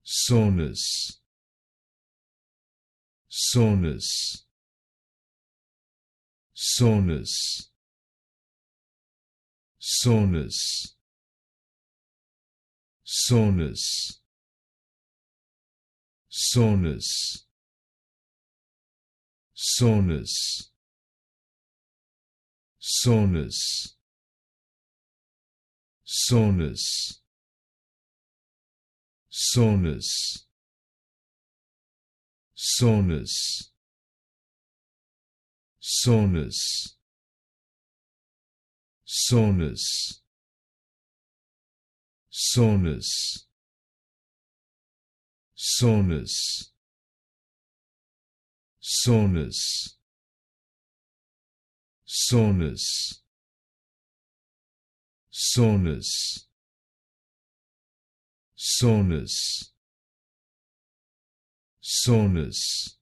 Soreness, soreness, soreness, soreness, soreness, soreness, soreness, soreness, soreness, soreness, soreness, soreness, soreness, soreness, soreness, soreness, soreness, soreness, soreness, soreness,